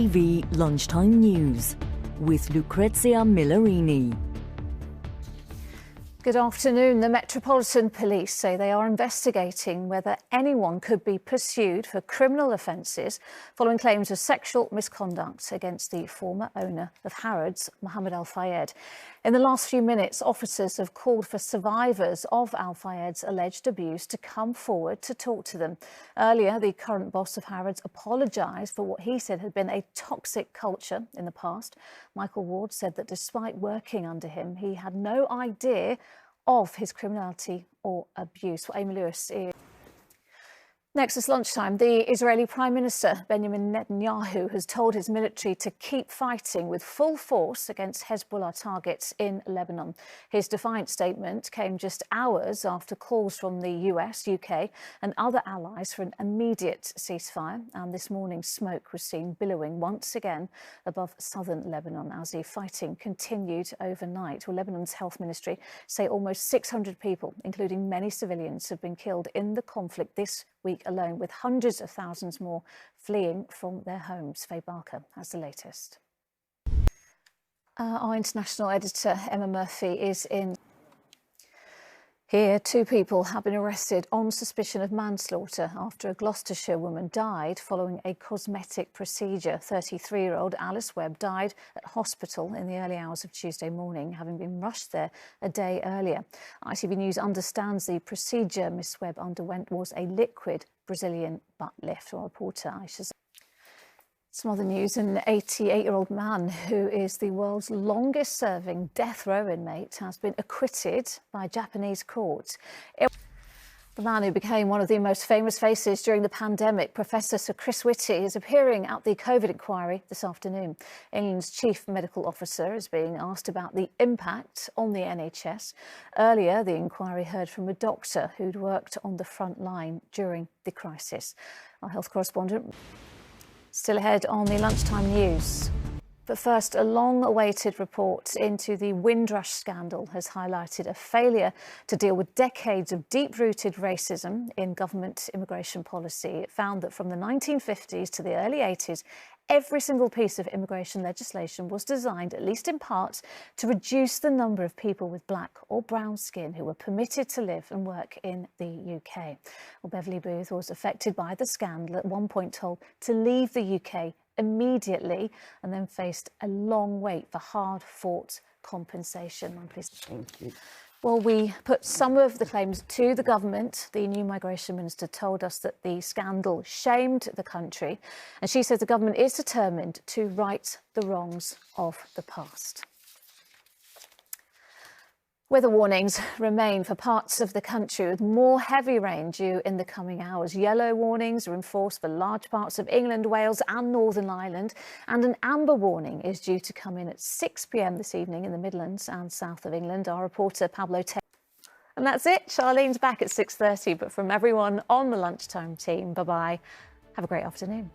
ITV Lunchtime News with Lucrezia Millarini. Good afternoon. The Metropolitan Police say they are investigating whether anyone could be pursued for criminal offences following claims of sexual misconduct against the former owner of Harrods, Mohammed Al Fayed. In the last few minutes, officers have called for survivors of Al Fayed's alleged abuse to come forward to talk to them. Earlier, the current boss of Harrods apologised for what he said had been a toxic culture in the past. Michael Ward said that despite working under him, he had no idea of his criminality or abuse. Well, Amy Lewis is... Next is lunchtime. The Israeli Prime Minister Benjamin Netanyahu has told his military to keep fighting with full force against Hezbollah targets in Lebanon. His defiant statement came just hours after calls from the US, UK and other allies for an immediate ceasefire. And this morning, smoke was seen billowing once again above southern Lebanon as the fighting continued overnight. Well, Lebanon's health ministry say almost 600 people, including many civilians, have been killed in the conflict this week alone, with hundreds of thousands more fleeing from their homes. Faye Barker has the latest. Our international editor Emma Murphy is in. Here, two people have been arrested on suspicion of manslaughter after a Gloucestershire woman died following a cosmetic procedure. 33-year-old Alice Webb died at hospital in the early hours of Tuesday morning, having been rushed there a day earlier. ITV News understands the procedure Miss Webb underwent was a liquid Brazilian butt lift. Our reporter Aisha. Some other news, an 88-year-old man who is the world's longest-serving death row inmate has been acquitted by a Japanese court. The man who became one of the most famous faces during the pandemic, Professor Sir Chris Whitty, is appearing at the COVID inquiry this afternoon. England's chief medical officer is being asked about the impact on the NHS. Earlier, the inquiry heard from a doctor who'd worked on the front line during the crisis. Our health correspondent... Still ahead on the lunchtime news. But first, a long-awaited report into the Windrush scandal has highlighted a failure to deal with decades of deep-rooted racism in government immigration policy. It found that from the 1950s to the early 80s, every single piece of immigration legislation was designed, at least in part, to reduce the number of people with black or brown skin who were permitted to live and work in the UK. Well, Beverly Booth was affected by the scandal, at one point told to leave the UK immediately, and then faced a long wait for hard-fought compensation. I'm pleased. Thank you. Well, we put some of the claims to the government. The new Migration Minister told us that the scandal shamed the country, and she says the government is determined to right the wrongs of the past. Weather warnings remain for parts of the country with more heavy rain due in the coming hours. Yellow warnings are enforced for large parts of England, Wales and Northern Ireland. And an amber warning is due to come in at 6 p.m. this evening in the Midlands and south of England. Our reporter Pablo Taylor. And that's it. Charlene's back at 6:30. But from everyone on the lunchtime team, bye-bye. Have a great afternoon.